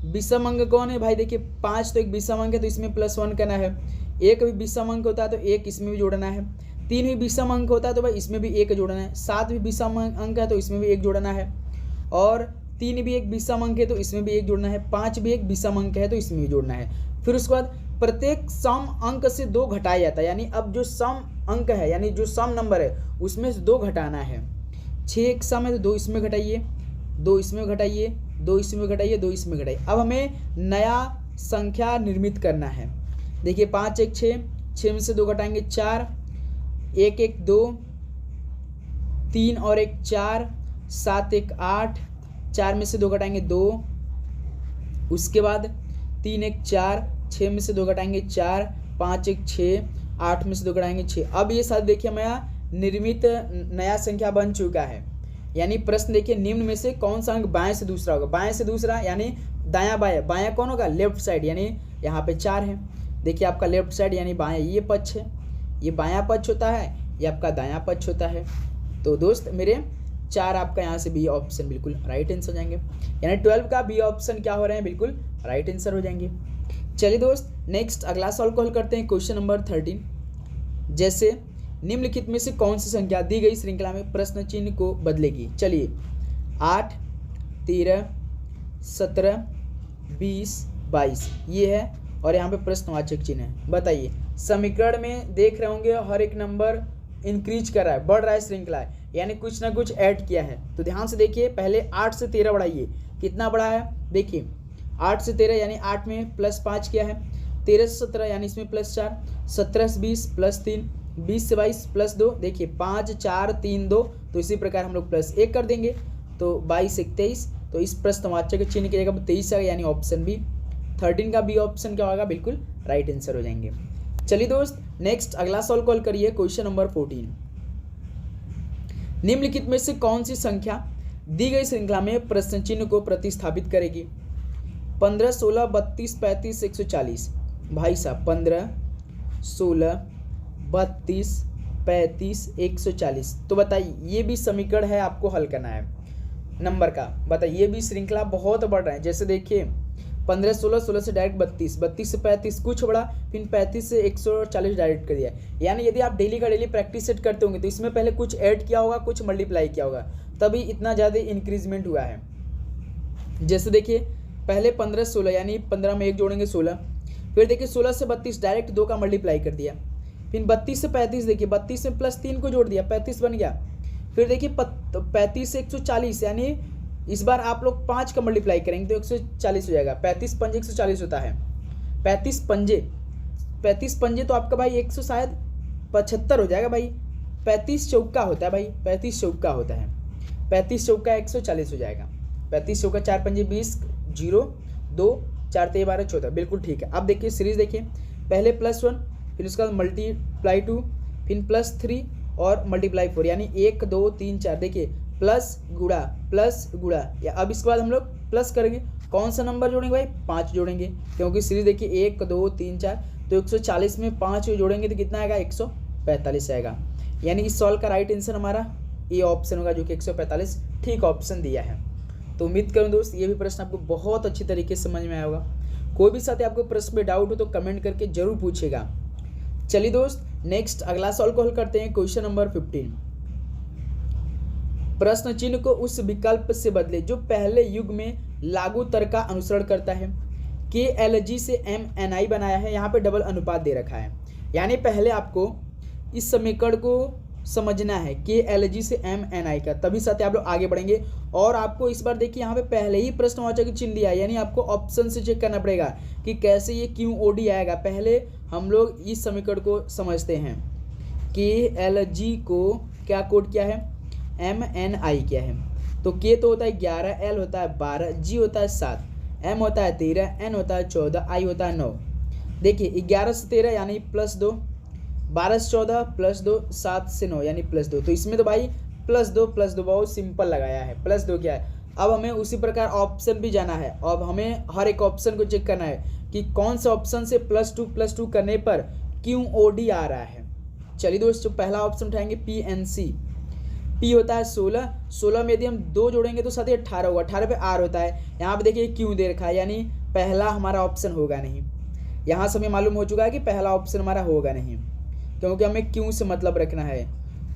विषम अंक कौन है भाई, देखिए 5 तो एक विषम अंक है तो इसमें +1 करना है। 1 भी विषम अंक होता है तो 1 इसमें भी जोड़ना है। 3 भी विषम अंक होता है तो भाई इसमें भी 1 जोड़ना है। 7 भी विषम अंक है तो इसमें भी 1 जोड़ना है। और 3 भी एक विषम अंक है तो इसमें भी 1 जोड़ना है। 5 भी एक विषम अंक है तो इसमें भी जोड़ना है। फिर उसके बाद प्रत्येक सम अंक से 2 घटाया जाता है, यानी अब जो सम अंक है यानी जो सम नंबर है उसमें से 2 घटाना है। 6 एक सम है तो 2 इसमें घटाइए, 2 इसमें घटाइए, 2 इसमें घटाइए, 2 इसमें घटाइए। अब हमें नया संख्या निर्मित करना है। देखिए 5 1 6, 6 में से 2 घटाएंगे 4, 1 1 2, 3 और 1 4, 7 1 8, 4 में से 2 घटाएंगे 2, उसके बाद 3 1 4, 6 में से 2 घटाएंगे 4, 5 1 6, 8 में से 2 घटाएंगे 6। अब ये साथ देखिए हमारा निर्मित नया संख्या बन चुका है। यानी प्रश्न देखिए निम्न में से कौन सा अंक बाएं से दूसरा होगा। बाएं से दूसरा यानी दायां बायां, बायां कौन होगा, लेफ्ट साइड, यानी यहाँ पे 4 है। देखिए आपका लेफ्ट साइड यानी बायां ये पक्ष है, ये बायां पक्ष होता है, ये आपका दायां पक्ष होता है। तो दोस्त मेरे 4 आपका यहाँ से बी ऑप्शन बिल्कुल राइट आंसर हो जाएंगे, यानी 12 का बी ऑप्शन क्या हो रहे हैं, बिल्कुल राइट आंसर हो जाएंगे। चलिए दोस्त नेक्स्ट अगला सवाल को हल करते हैं, क्वेश्चन नंबर 13। जैसे निम्नलिखित में से कौन सी संख्या दी गई श्रृंखला में प्रश्न चिन्ह को बदलेगी। चलिए 8 13 17 20 22 ये है और यहाँ पे प्रश्नवाचक चिन्ह है। बताइए समीकरण में देख रहे होंगे हर एक नंबर इंक्रीज कर रहा है, बढ़ रहा है श्रृंखला है, यानी कुछ ना कुछ ऐड किया है। तो ध्यान से देखिए पहले 8 से 13 बढ़ाइए, कितना बढ़ा है, देखिए 8 से 13 यानी 8 में +5 किया है, 13 से 17 यानी इसमें +4, 17 से 20 +3, 20 से 22 +2, देखिए 5 4 3 2, तो इसी प्रकार हम लोग +1 कर देंगे तो 22 1 23। तो इस प्रश्नवाचक चिन्ह की जगह 23 है, यानी ऑप्शन बी 13 का बी ऑप्शन क्या होगा, बिल्कुल राइट आंसर हो जाएंगे। चलिए दोस्त नेक्स्ट अगला सवाल कॉल करिए, क्वेश्चन नंबर 14। निम्नलिखित में से कौन सी संख्या दी गई श्रृंखला में प्रश्न चिन्ह को प्रतिस्थापित करेगी। 15 16 32 35 140। भाई साहब 15 16 32 35 140। तो बताइए ये भी समीकरण है, आपको हल करना है नंबर का। बताइए ये भी श्रृंखला बहुत बढ़ रहा है। जैसे देखिए 15 16 16 से डायरेक्ट 32, 32 से 35 कुछ बढ़ा, फिर 35 से 140 डायरेक्ट कर दिया। यानी यदि आप डेली का डेली प्रैक्टिस सेट करते होंगे तो इसमें पहले कुछ ऐड किया होगा, कुछ मल्टीप्लाई किया होगा, तभी इतना ज़्यादा इंक्रीजमेंट हुआ है। जैसे देखिए पहले 15 16 यानी 15 में 1 जोड़ेंगे 16, फिर देखिए 16 से 32 डायरेक्ट 2 का मल्टीप्लाई कर दिया, फिर 32 से 35 देखिए 32 में प्लस 3 को जोड़ दिया 35 बन गया, फिर देखिए 35 से 140 यानी इस बार आप लोग 5 का मल्टीप्लाई करेंगे तो 140 हो जाएगा। 35 पंजे 140 होता है, 35 पंजे तो आपका भाई 100 शायद 75 हो जाएगा भाई। 35 चौका होता है भाई, 35 चौका होता है, 35 चौका 140 हो जाएगा। 35 चौका 4 पंजे 20, 0 2 4 3 12 14, बिल्कुल ठीक है। अब देखिए सीरीज देखिए, पहले +1, फिर उसके बाद मल्टीप्लाई 2, फिर +3 और मल्टीप्लाई 4, यानी 1 2 3 4। देखिए प्लस गुड़ा या अब इसके बाद हम लोग प्लस करेंगे, कौन सा नंबर जोड़ेंगे भाई? 5 जोड़ेंगे, क्योंकि सीरीज देखिए 1 2 3 4, तो 140 में 5 जोड़ेंगे तो कितना आएगा? 145 आएगा। यानी इस सॉल्व का राइट आंसर हमारा ये ऑप्शन होगा, जो कि 145 ठीक ऑप्शन दिया है। तो उम्मीद करूँ दोस्त ये भी प्रश्न आपको बहुत अच्छी तरीके से समझ में आया होगा। कोई भी साथी आपको प्रश्न में डाउट हो तो कमेंट करके जरूर पूछेगा। चलिए दोस्त नेक्स्ट अगला सॉल्व को हल करते हैं। क्वेश्चन नंबर 15, प्रश्न चिन्ह को उस विकल्प से बदले जो पहले युग में लागू तर्क का अनुसरण करता है। KLG से MNI बनाया है, यहाँ पे डबल अनुपात दे रखा है, यानी पहले आपको इस समीकरण को समझना है KLG से MNI का, तभी साथ आप लोग आगे बढ़ेंगे। और आपको इस बार देखिए यहाँ पे पहले ही प्रश्नवाचक चिन्ह दिया है, यानी आपको ऑप्शन से चेक करना पड़ेगा कि कैसे ये QOD आएगा। पहले हम लोग इस समीकरण को समझते हैं। KLG को क्या कोड किया है? MNI क्या है? तो K तो होता है 11, L होता है 12, G होता है 7, M होता है 13, N होता है 14, I होता है 9। देखिए 11 से 13 यानी +2, 12 से 14 +2, 7 से 9 यानी +2। तो इसमें तो भाई +2 बहुत सिंपल लगाया है। +2 क्या है? अब हमें उसी प्रकार ऑप्शन भी जाना है। अब हमें हर एक ऑप्शन को चेक करना है कि कौन से ऑप्शन से +2 करने पर QOD आ रहा है। चलिए दोस्तों पहला ऑप्शन उठाएंगे PNC। P होता है 16, 16 में यदि हम 2 जोड़ेंगे तो साथ ही 18 होगा, 18 पे R होता है। यहाँ पे देखिए क्यों दे रखा है, यानी पहला हमारा ऑप्शन होगा नहीं। यहाँ से हमें मालूम हो चुका है कि पहला ऑप्शन हमारा होगा नहीं, क्योंकि हमें क्यों से मतलब रखना है।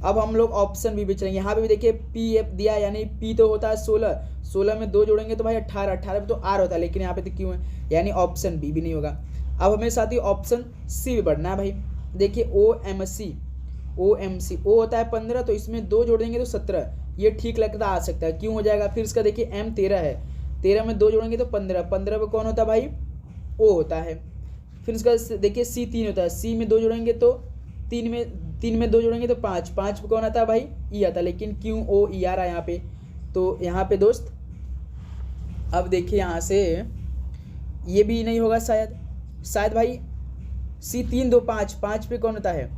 अब हम लोग ऑप्शन भी चलेंगे। यहाँ पे भी देखिए PF दिया, यानी P तो होता है 16, 16 में 2 जोड़ेंगे तो भाई 18, 18 पे तो R होता है, लेकिन यहाँ पे तो क्यों है, यानी ऑप्शन B भी नहीं होगा। अब हमें साथ ही ऑप्शन C भी बढ़ना है भाई। देखिए OMC, O होता है 15, तो इसमें 2 जोड़ देंगे तो 17, ये ठीक लगता आ सकता है, क्यों हो जाएगा। फिर इसका देखिए M 13 है, 13 में 2 जोड़ेंगे तो 15, 15 पे कौन होता है भाई? O होता है। फिर इसका देखिए C 3 होता है, C में 2 जोड़ेंगे तो 3 में 2 जोड़ेंगे तो 5, 5 पे कौन आता है भाई? E आता है, लेकिन क्यों O E आ रहा है यहाँ पे। तो यहाँ पे दोस्त अब देखिए यहाँ से ये भी नहीं होगा शायद भाई। C 3 2 5, 5 पे कौन होता है?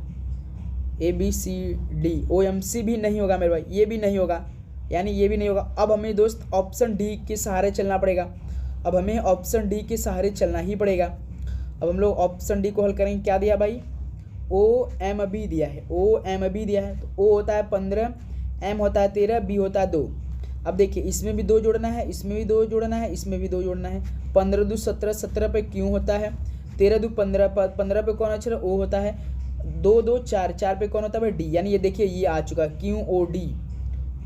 ABCD, OMC भी नहीं होगा मेरे भाई, ये भी नहीं होगा, यानी ये भी नहीं होगा। अब हमें दोस्त ऑप्शन D के सहारे चलना पड़ेगा। अब हमें ऑप्शन D के सहारे चलना ही पड़ेगा। अब हम लोग ऑप्शन D को हल करेंगे। क्या दिया भाई? OMB दिया है, OMB दिया है। तो O होता है 15, M होता है 13, B होता है 2। अब देखिए इसमें भी 2 जोड़ना है, इसमें भी 2 जोड़ना है, इसमें भी 2 जोड़ना है। 15 2 17, 17 पे क्यों होता है। 13 2 15, 15 पे कौन अच्छा O होता है। 2 2 4, 4 पे कौन होता है भाई? D, यानी ये देखिए ये आ चुका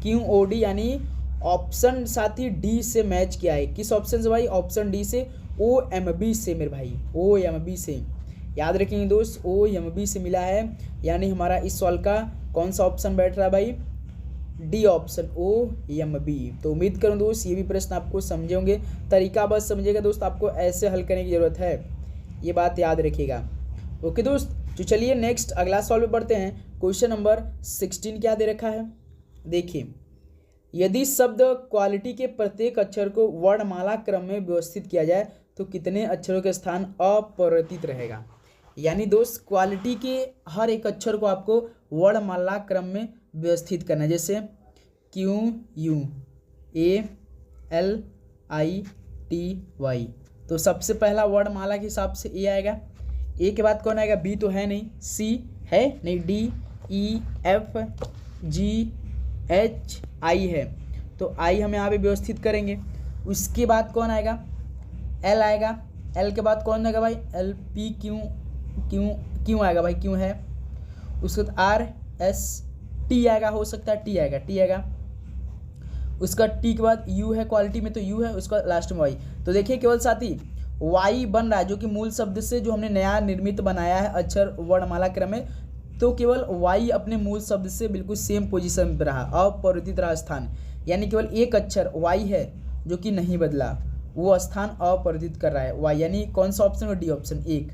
QOD, यानी ऑप्शन साथ ही D से मैच किया है। किस ऑप्शन से भाई? ऑप्शन D से, OMB से मेरे भाई, OMB से। याद रखेंगे दोस्त, OMB से मिला है, यानी हमारा इस सॉल्व का कौन सा ऑप्शन बैठ रहा है भाई? D option, OMB। तो उम्मीद करूँ दोस्त ये भी प्रश्न आपको समझे होंगे। तरीका बस समझिएगा दोस्त, आपको ऐसे हल करने की ज़रूरत है, ये बात याद रखिएगा। ओके दोस्त, तो चलिए नेक्स्ट अगला सॉल्व में पढ़ते हैं। क्वेश्चन नंबर 16 क्या दे रखा है? देखिए, यदि शब्द क्वालिटी के प्रत्येक अक्षर को वर्णमाला क्रम में व्यवस्थित किया जाए तो कितने अक्षरों का स्थान अपरिवर्तित रहेगा। यानी दोस्त क्वालिटी के हर एक अक्षर को आपको वर्णमाला क्रम में व्यवस्थित करना है, जैसे QUALITY। तो सबसे पहला वर्णमाला के हिसाब से ए आएगा। ए के बाद कौन आएगा? बी तो है नहीं, सी है नहीं, D E F G H I है, तो आई हम यहाँ पे व्यवस्थित करेंगे। उसके बाद कौन आएगा? एल आएगा, एल के बाद कौन आएगा भाई, एल पी क्यू, क्यू आएगा भाई, क्यू है। उसके बाद आर एस टी आएगा, हो सकता है टी आएगा। उसका टी के बाद यू है, क्वालिटी में तो यू है, उसका लास्ट में वाई। तो देखिए केवल साथी वाई बन रहा है जो कि मूल शब्द से जो हमने नया निर्मित बनाया है अक्षर वर्णमाला क्रम में, तो केवल वाई अपने मूल शब्द से बिल्कुल सेम पोजीशन पर रहा, अपरिवर्तित रहा स्थान, यानी केवल एक अक्षर वाई है जो कि नहीं बदला, वो स्थान अपरिवर्तित कर रहा है वाई, यानी कौन सा ऑप्शन है, डी ऑप्शन, एक,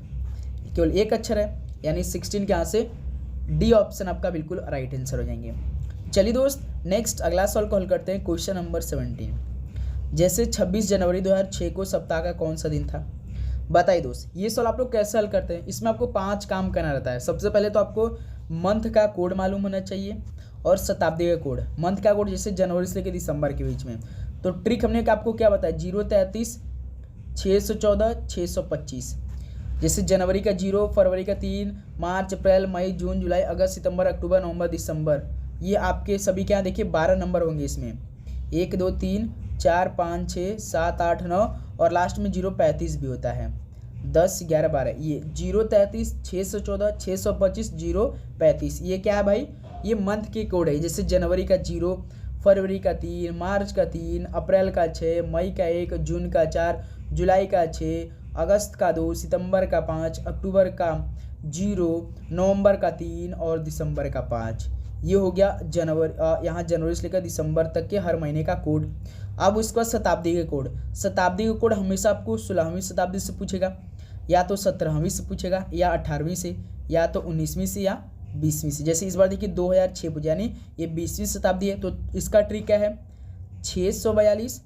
केवल एक अक्षर है, यानी 16 के यहाँ से डी ऑप्शन आपका बिल्कुल राइट आंसर हो जाएंगे। चलिए दोस्त नेक्स्ट अगला सवाल को हल करते हैं, क्वेश्चन नंबर 17। जैसे 26 जनवरी 2006 को सप्ताह का कौन सा दिन था, बताइए दोस्त। ये सवाल आप लोग कैसे हल करते हैं, इसमें आपको 5 काम करना रहता है। सबसे पहले तो आपको मंथ का कोड मालूम होना चाहिए और शताब्दी का कोड। मंथ का कोड जैसे जनवरी से लेकर दिसंबर के बीच में, तो ट्रिक हमने आपको क्या बताया, 033 614 625। जैसे जनवरी का 0, फरवरी का 3, मार्च, अप्रैल, मई, जून, जुलाई, अगस्त, सितंबर, अक्टूबर, नवंबर, दिसंबर, ये आपके सभी के यहाँ देखिए 12 नंबर होंगे इसमें, 1 2 3 4 5 6 7 8 9 और लास्ट में 035 भी होता है, 10 11 12। ये 033 614 625 035 ये क्या है भाई, ये मंथ के कोड है। जैसे जनवरी का 0, फरवरी का 3, मार्च का 3, अप्रैल का 6, मई का 1, जून का 4, जुलाई का 6, अगस्त का 2, सितंबर का 5, अक्टूबर का 0, नवंबर का 3 और दिसंबर का 5। ये हो गया जनवरी, यहाँ जनवरी से लेकर दिसंबर तक के हर महीने का कोड। अब उसके बाद शताब्दी के कोड। शताब्दी का कोड हमेशा आपको 16वीं शताब्दी से पूछेगा, या तो 17वीं से पूछेगा, या 18वीं से, या तो 19वीं से, या 20वीं से। जैसे इस बार देखिए 2006 पूछा, यानी ये 20वीं शताब्दी है, तो इसका ट्रिक क्या है, 642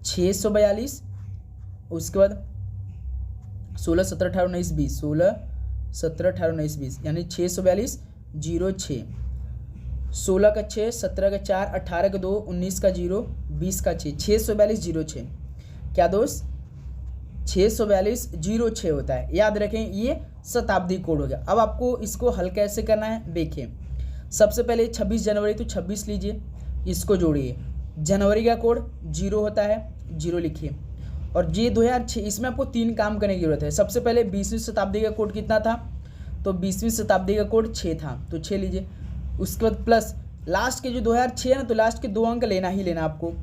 642, उसके बाद 16 17 18 19 20, 16 17 18 19 20, यानी 642 06, 16 का 6, 17 का 4, 18 का 2, 19 का 0, 20 का 6, 642 06। क्या दोस्त, 642 06 होता है, याद रखें ये शताब्दी कोड हो गया। अब आपको इसको हल कैसे करना है, देखिए सबसे पहले 26 जनवरी तो 26 लीजिए, इसको जोड़िए, जनवरी का कोड 0 होता है, 0 लिखिए, और ये 2006, इसमें आपको 3 काम करने की जरूरत है। सबसे पहले 20वीं शताब्दी का कोड कितना था, तो 20वीं शताब्दी का कोड 6 था, तो 6 लीजिए। उसके बाद प्लस लास्ट के जो 2006 है ना, तो लास्ट के 2 अंक लेना ही लेना आपको,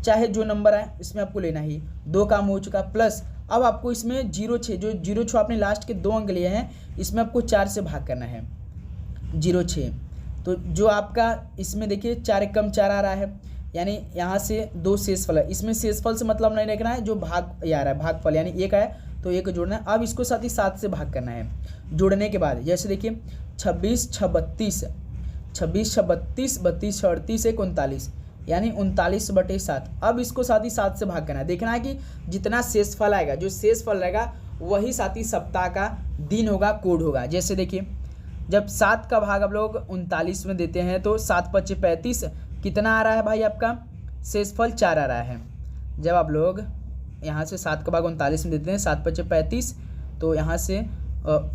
चाहे जो नंबर आए इसमें आपको लेना ही, 2 काम हो चुका। प्लस अब आपको इसमें 06, जो 06 आपने लास्ट के 2 अंक लिए हैं, इसमें आपको 4 से भाग करना है 06, तो जो आपका इसमें देखिए 4 एकम 4 आ रहा है, यानी यहाँ से 2 शेषफल है, इसमें शेषफल से मतलब नहीं देखना है, जो भाग ये आ रहा है भागफल, यानी 1 आया तो 1 जोड़ना है। अब इसको साथ ही 7 से भाग करना है। जोड़ने के बाद जैसे देखिए 26 6 32, 26 6 32, 32 6 38 1 39, यानी 39/7। अब इसको साथ ही 7 से भाग करना है। देखना है कि जितना शेषफल आएगा, जो शेषफल रहेगा वही साथ ही सप्ताह का दिन होगा, कोड होगा। जैसे देखिए जब 7 का भाग आप लोग 39 में देते हैं तो 7 5 35, कितना आ रहा है भाई आपका शेषफल 4 आ रहा है। जब आप लोग यहाँ से 7 का भाग 39 में देते हैं, 7 5 35, तो यहाँ से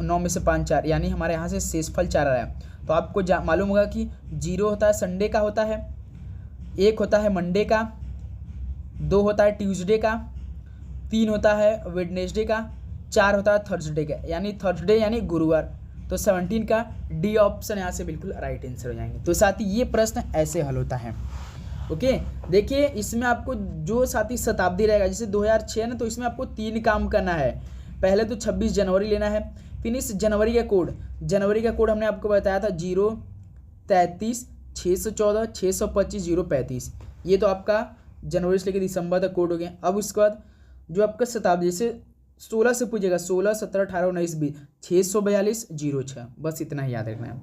9 में से 5 4, यानी हमारे यहाँ से शेषफल 4 आ रहा है। तो आपको मालूम होगा कि 0 होता है संडे का होता है, 1 होता है मंडे का, 2 होता है ट्यूसडे का, 3 होता है वेडनेसडे का, 4 होता है थर्सडे का, यानी थर्सडे यानी गुरुवार। तो 17 का डी ऑप्शन यहाँ से बिल्कुल राइट आंसर हो जाएंगे। तो साथ ही ये प्रश्न ऐसे हल होता है। ओके, देखिए इसमें आपको जो साथ ही शताब्दी रहेगा, जैसे 2006 है ना, तो इसमें आपको 3 काम करना है। पहले तो 26 जनवरी लेना है, फिर इस जनवरी का कोड हमने आपको बताया था 033 614 625 035, ये तो आपका जनवरी से लेकर दिसंबर तक कोड हो गया। अब उसके बाद जो आपका शताब्दी, जैसे 16 से पूछेगा, 16 17 18 19 20, 642 06, बस इतना ही याद रखना है।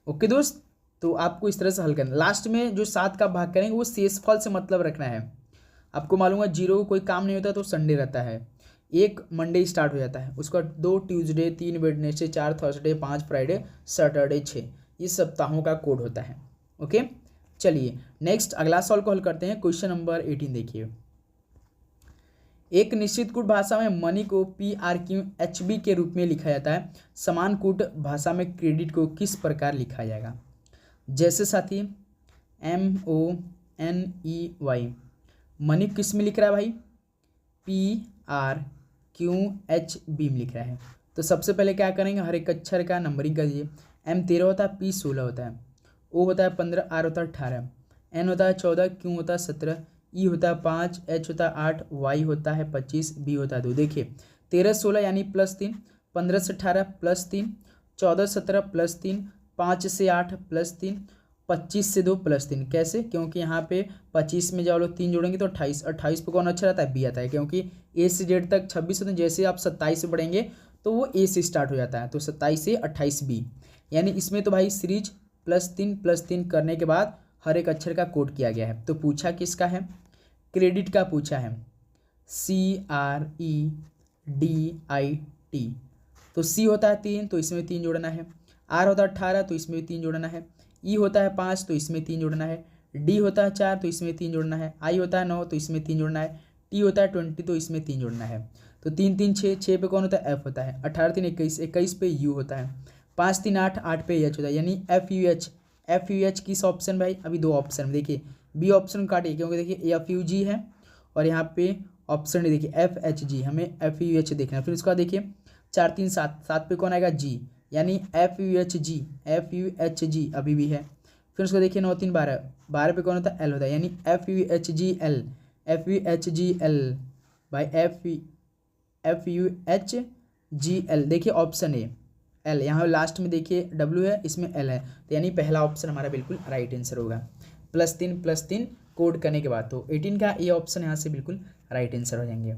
ओके दोस्त, तो आपको इस तरह से हल करना। लास्ट में जो 7 का भाग करेंगे वो शेषफल से मतलब रखना है। आपको मालूम है 0 कोई काम नहीं होता तो संडे रहता है, 1 मंडे स्टार्ट हो जाता है, उसका 2 Tuesday, 3 Wednesday, 4 Thursday, 5 Friday, Saturday 6, ये सप्ताहों का कोड होता है। ओके, चलिए नेक्स्ट अगला सवाल को हल करते हैं। क्वेश्चन नंबर 18 देखिए, एक निश्चित कूट भाषा में मनी को PRQHB के रूप में लिखा जाता है, समान कूट भाषा में क्रेडिट को किस प्रकार लिखा जाएगा। जैसे साथी MONEY, मनी किस में लिख रहा है भाई, बीम लिख रहा है। तो सबसे पहले क्या करेंगे, हर एक अक्षर का नंबरिंग कर दीजिए। M 13 होता है, P 16 होता है, O होता है 15, R होता है 18, N होता है 14, Q होता है 17, E होता है 5, H होता है 8, Y होता है 25, B होता है 2। देखिए 13 16 यानी +3, 15 से 18 +3, 14 17 +3, 5 से 8 +3, 25 से 2 +3। कैसे? क्योंकि यहाँ पे 25 में जब लोग 3 जोड़ेंगे तो 28, 28 पे कौन अच्छा रहता है? बी आता है, क्योंकि A से Z तक 26 होते हैं। जैसे आप 27 से बढ़ेंगे तो वो A से स्टार्ट हो जाता है, तो 27 से 28 B। यानी इसमें तो भाई सीरीज +3 करने के बाद हर एक अक्षर का कोड किया गया है। तो पूछा किसका है? क्रेडिट का पूछा है, CREDIT। तो C होता है 3, तो इसमें 3 जोड़ना है। R होता है 18, तो इसमें 3 जोड़ना है। E होता है 5, तो इसमें 3 जोड़ना है। D होता है 4, तो इसमें 3 जोड़ना है। I होता है 9, तो इसमें 3 जोड़ना है। T होता है 20, तो इसमें 3 जोड़ना है। तो 3 3 6, 6 पे कौन होता है? F होता है। 18 3 21, 21 पे U होता है। 5 3 8, 8 पे H होता है, यानी FUH किस ऑप्शन भाई? अभी 2 ऑप्शन देखिए, बी ऑप्शन काटिए क्योंकि देखिए FUG है और यहाँ पे ऑप्शन डी देखिए FHG, हमें FUH देखना है। फिर उसका देखिए 4 3 7, 7 पे कौन आएगा? G, यानी FUHG अभी भी है। फिर उसको देखिए 9 3 12, 12 पे कौन होता है? L होता है, यानी FUHGL भाई FUHGL। देखिए ऑप्शन ए L, यहाँ लास्ट में देखिए W है, इसमें L है, तो यानी पहला ऑप्शन हमारा बिल्कुल राइट आंसर होगा। +3 कोड करने के बाद तो 18 का ये ऑप्शन यहाँ से बिल्कुल राइट आंसर हो जाएंगे।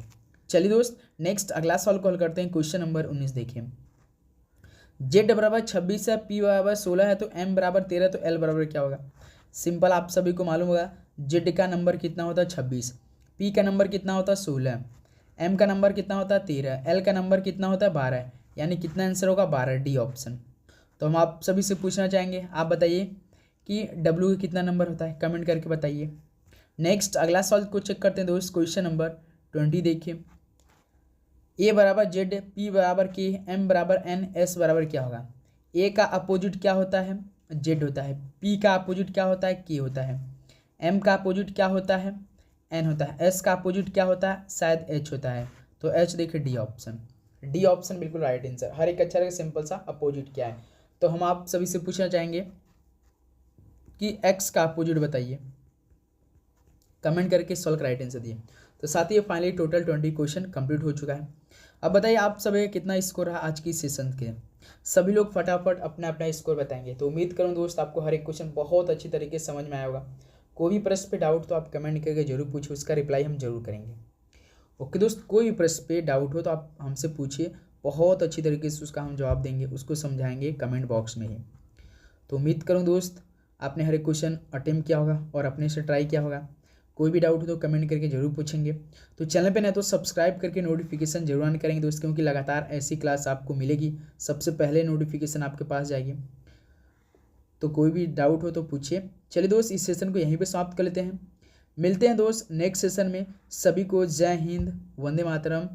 चलिए दोस्त नेक्स्ट अगला सवाल कॉल करते हैं। क्वेश्चन नंबर 19 देखिए, Z बराबर 26 है, P बराबर 16 है, तो M बराबर 13, तो L बराबर क्या होगा? सिंपल, आप सभी को मालूम होगा Z का नंबर कितना होता है? 26, P का नंबर कितना होता है? 16, M का नंबर कितना होता है? 13, L का नंबर कितना होता है? 12, यानी कितना आंसर होगा? 12, डी ऑप्शन। तो हम आप सभी से पूछना चाहेंगे, आप बताइए कि W का कितना नंबर होता है? कमेंट करके बताइए। नेक्स्ट अगला सवाल को चेक करते हैं दोस्त। क्वेश्चन नंबर 20 देखिए, A बराबर Z, P बराबर K, M बराबर N, S बराबर क्या होगा? A का अपोजिट क्या होता है? Z होता है। P का अपोजिट क्या होता है? K होता है। M का अपोजिट क्या होता है? N होता है। S का अपोजिट क्या होता है? शायद H होता है, तो H देखिए डी ऑप्शन। डी ऑप्शन बिल्कुल राइट आंसर। हर एक अक्षर का सिंपल सा अपोजिट क्या है? तो हम आप सभी से पूछना चाहेंगे कि X का अपोजिट बताइए, कमेंट करके सॉल्व राइट आंसर दिए। तो साथ ही फाइनली टोटल 20 क्वेश्चन कंप्लीट हो चुका है। अब बताइए आप सभी कितना स्कोर रहा आज की सेशन के? सभी लोग फटाफट अपना अपना स्कोर बताएंगे। तो उम्मीद करूँ दोस्त आपको हर एक क्वेश्चन बहुत अच्छी तरीके से समझ में आया होगा। कोई भी प्रश्न पे डाउट तो आप कमेंट करके जरूर पूछिए, उसका रिप्लाई हम जरूर करेंगे। ओके दोस्त, कोई भी प्रश्न पे डाउट हो तो आप हमसे पूछिए, बहुत अच्छी तरीके से उसका हम जवाब देंगे, उसको समझाएंगे कमेंट बॉक्स में ही। तो उम्मीद करूँ दोस्त आपने हर एक क्वेश्चन अटेम्प्ट किया होगा और अपने से ट्राई किया होगा। कोई भी डाउट हो तो कमेंट करके जरूर पूछेंगे। तो चैनल पे ना तो सब्सक्राइब करके नोटिफिकेशन जरूर ऑन करेंगे दोस्त, क्योंकि लगातार ऐसी क्लास आपको मिलेगी, सबसे पहले नोटिफिकेशन आपके पास जाएगी। तो कोई भी डाउट हो तो पूछिए। चलिए दोस्त इस सेशन को यहीं पे समाप्त कर लेते हैं। मिलते हैं दोस्त नेक्स्ट सेशन में। सभी को जय हिंद, वंदे मातरम।